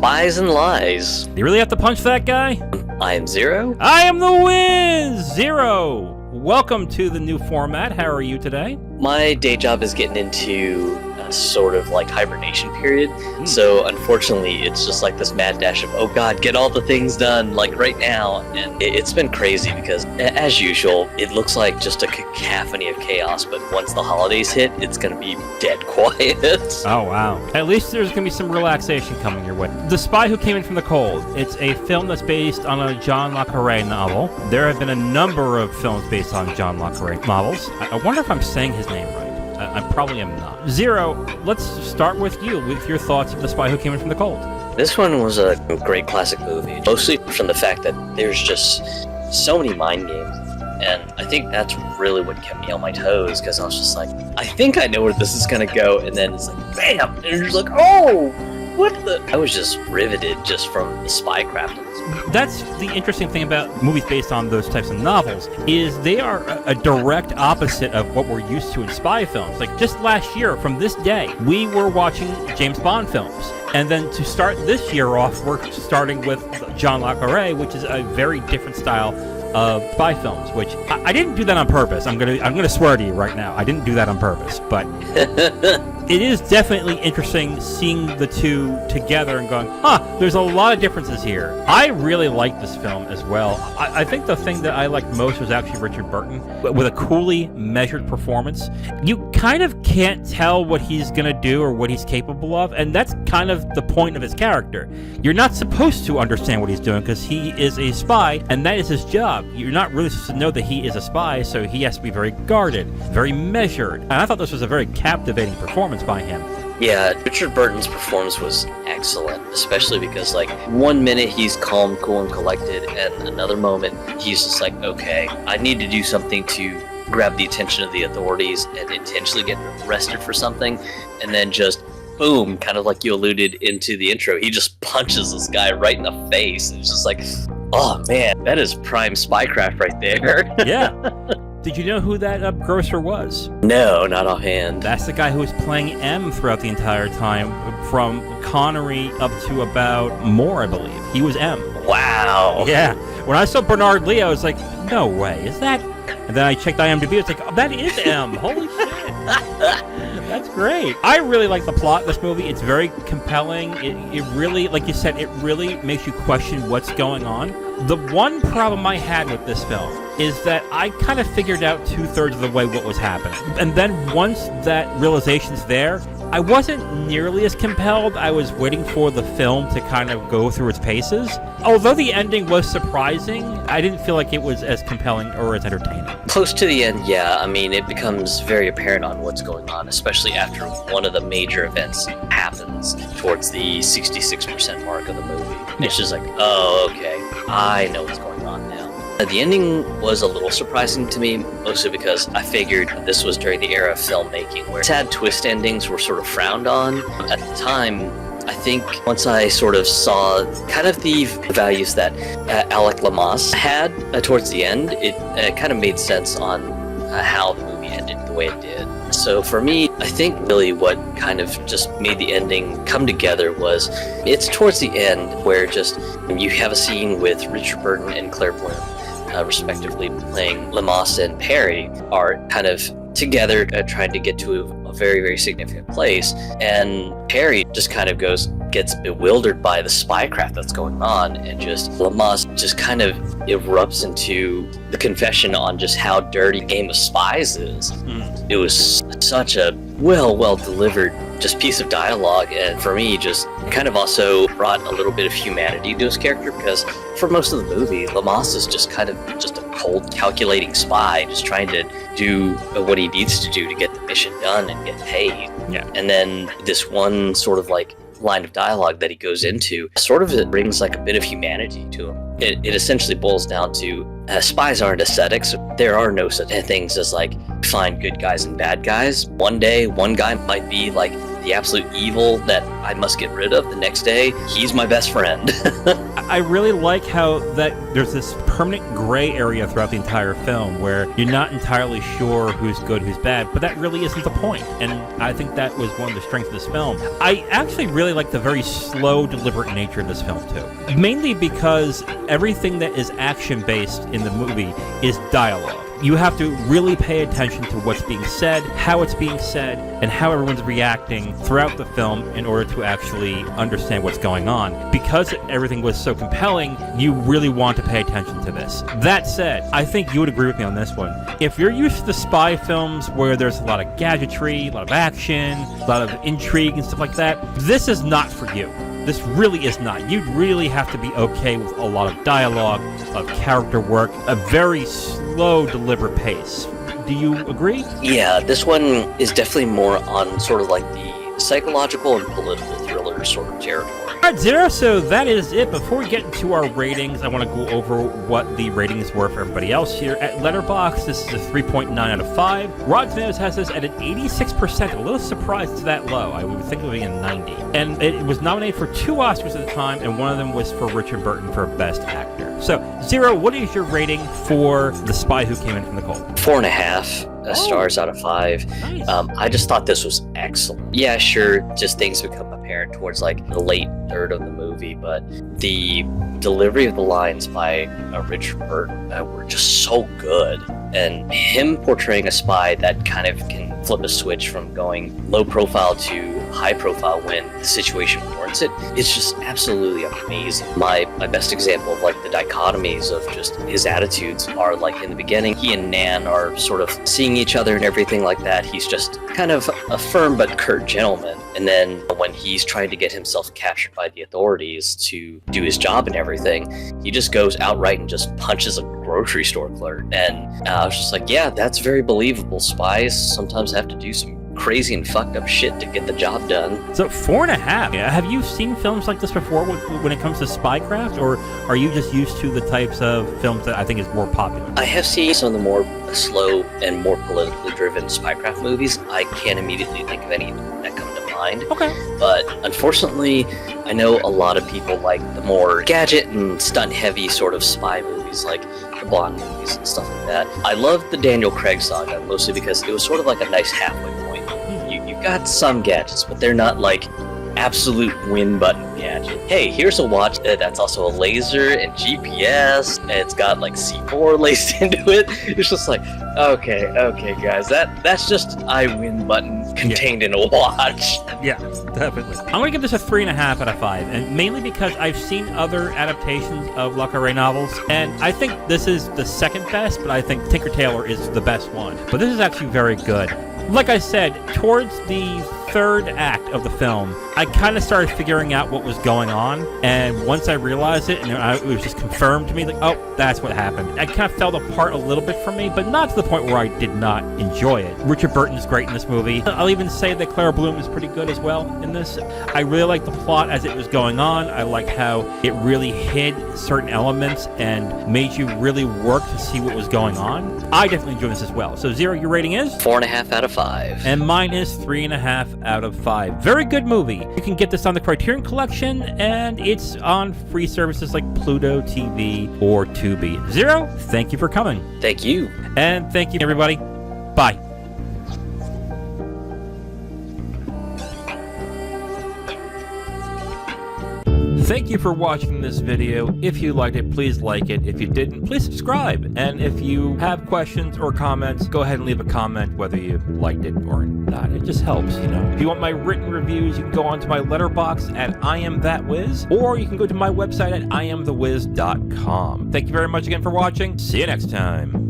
Spies and Lies. You really have to punch that guy? I am Zero. I am the Wiz! Zero! Welcome to the new format. How are you today? My day job is getting into a sort of like hibernation period. So unfortunately, it's just like this mad dash of, oh god, get all the things done like right now. And it's been crazy because as usual, it looks like just a cacophony of chaos. But once the holidays hit, it's going to be dead quiet. Oh, wow. At least there's going to be some relaxation coming your way. The Spy Who Came In From the Cold. It's a film that's based on a John La Carre novel. There have been a number of films based on John La Carre novels. I wonder if I'm saying his name right. I probably am not. Zero, let's start with you, with your thoughts of The Spy Who Came In From the Cold. This one was a great classic movie, mostly from the fact that there's just so many mind games. And I think that's really what kept me on my toes, because I was just like, I think I know where this is going to go, and then it's like, bam! And you're just like, oh! What the? I was just riveted just from the spycraft. That's the interesting thing about movies based on those types of novels, is they are a direct opposite of what we're used to in spy films. Like, just last year, from this day, we were watching James Bond films. And then to start this year off, we're starting with John Le Carre, which is a very different style of spy films, which I didn't do that on purpose. I'm gonna swear to you right now, I didn't do that on purpose, but it is definitely interesting seeing the two together and going, there's a lot of differences here. I really liked this film as well. I think the thing that I liked most was actually Richard Burton, with a coolly measured performance. You kind of can't tell what he's gonna do or what he's capable of, and that's kind of the point of his character. You're not supposed to understand what he's doing because he is a spy, and that is his job. You're not really supposed to know that he is a spy, so he has to be very guarded, very measured. And I thought this was a very captivating performance by him. Yeah, Richard Burton's performance was excellent, especially because, like, one minute he's calm, cool, and collected, and another moment he's just like, okay, I need to do something to grab the attention of the authorities and intentionally get arrested for something, and then just boom, kind of like you alluded into the intro, he just punches this guy right in the face, and it's just like, oh man, that is prime spycraft right there. Yeah. Did you know who that grocer was? No, not offhand. That's the guy who was playing M throughout the entire time, from Connery up to about Moore, I believe. He was M. Wow. Yeah. When I saw Bernard Lee, I was like, no way, is that? And then I checked IMDb, it's like, oh, that is M. Holy shit. That's great. I really like the plot of this movie. It's very compelling. It really, like you said, it really makes you question what's going on. The one problem I had with this film is that I kind of figured out 2/3 of the way what was happening. And then once that realization's there, I wasn't nearly as compelled. I was waiting for the film to kind of go through its paces. Although the ending was surprising, I didn't feel like it was as compelling or as entertaining. Close to the end, yeah. I mean, it becomes very apparent on what's going on, especially after one of the major events happens towards the 66% mark of the movie. It's just like, oh, okay, I know what's going on now. The ending was a little surprising to me, mostly because I figured this was during the era of filmmaking where sad twist endings were sort of frowned on. At the time, I think once I sort of saw kind of the values that Alec Leamas had towards the end, it kind of made sense on how the movie ended the way it did. So for me, I think really what kind of just made the ending come together was it's towards the end where just you have a scene with Richard Burton and Claire Bloom, respectively playing Leamas and Perry, are kind of together trying to get to a very, very significant place, and Perry just kind of gets bewildered by the spycraft that's going on, and just Leamas just kind of erupts into the confession on just how dirty the game of spies is. It was such a well delivered just piece of dialogue, and for me just kind of also brought a little bit of humanity to his character, because for most of the movie Leamas is just kind of just a cold calculating spy just trying to do what he needs to do to get the mission done and get paid. Yeah. And then this one sort of like line of dialogue that he goes into sort of it brings like a bit of humanity to him. It essentially boils down to spies aren't ascetics. There are no such things as like find good guys and bad guys. One day one guy might be like the absolute evil that I must get rid of the next day, he's my best friend. I really like how that there's this permanent gray area throughout the entire film where you're not entirely sure who's good, who's bad, but that really isn't the point. And I think that was one of the strengths of this film. I actually really like the very slow, deliberate nature of this film, too. Mainly because everything that is action-based in the movie is dialogue. You have to really pay attention to what's being said, how it's being said, and how everyone's reacting throughout the film in order to actually understand what's going on. Because everything was so compelling, you really want to pay attention to this. That said, I think you would agree with me on this one. If you're used to the spy films where there's a lot of gadgetry, a lot of action, a lot of intrigue and stuff like that, this is not for you. This really is not. You'd really have to be okay with a lot of dialogue, of character work, a very slow, deliberate pace. Do you agree? Yeah, this one is definitely more on sort of like the psychological and political thriller sort of territory. All right, Zero, so that is it. Before we get into our ratings, I want to go over what the ratings were for everybody else here. At Letterboxd, this is a 3.9 out of 5. Rotten Tomatoes has this at an 86%. A little surprised it's that low. I would think it would be a 90. And it was nominated for 2 Oscars at the time, and one of them was for Richard Burton for Best Actor. So, Zero, what is your rating for The Spy Who Came In From the Cold? 4.5 stars out of 5. Nice. I just thought this was excellent. Yeah, sure, just things become apparent towards like the late third of the movie, but the delivery of the lines by Richard Burton were just so good. And him portraying a spy that kind of can flip a switch from going low profile to high profile when the situation warrants it, it's just absolutely amazing. My best example of like the dichotomies of just his attitudes are like in the beginning, he and Nan are sort of seeing each other and everything like that. He's just kind of a firm but curt gentleman. And then when he's trying to get himself captured by the authorities to do his job and everything, he just goes outright and just punches a grocery store clerk. And I was just like, yeah, that's very believable. Spies sometimes have to do some crazy and fucked up shit to get the job done. So 4.5. Yeah. Have you seen films like this before when it comes to spycraft, or are you just used to the types of films that I think is more popular? I have seen some of the more slow and more politically driven spycraft movies. I can't immediately think of any that come to mind. Okay. But unfortunately, I know a lot of people like the more gadget and stunt heavy sort of spy movies, like the Bond movies and stuff like that. I love the Daniel Craig saga mostly because it was sort of like a nice halfway point. You got some gadgets, but they're not like absolute win button gadget. Hey, here's a watch that's also a laser and GPS, and it's got like C4 laced into it. It's just like, okay, guys, that's just I win button contained in a watch. Yeah, definitely. I'm gonna give this a 3.5 out of 5, and mainly because I've seen other adaptations of La Carre novels, and I think this is the second best, but I think Tinker Tailor is the best one. But this is actually very good. Like I said, towards the third act of the film, I kind of started figuring out what was going on, and once I realized it, and it was just confirmed to me, like, oh, that's what happened. It kind of fell apart a little bit for me, but not to the point where I did not enjoy it. Richard Burton's great in this movie. I'll even say that Clara Bloom is pretty good as well in this. I really liked the plot as it was going on. I liked how it really hid certain elements and made you really work to see what was going on. I definitely enjoyed this as well. So, Zero, your rating is? 4.5 out of 5. And mine is 3.5 out of 5. Very good movie. You can get this on the Criterion Collection, and it's on free services like Pluto TV or Tubi. Zero, thank you for coming. Thank you. And thank you, everybody. Bye. Thank you for watching this video. If you liked it, please like it. If you didn't, please subscribe. And if you have questions or comments, go ahead and leave a comment whether you liked it or not. It just helps, you know. If you want my written reviews, you can go onto my Letterboxd at IamThatWiz, or you can go to my website at IamTheWiz.com. Thank you very much again for watching. See you next time.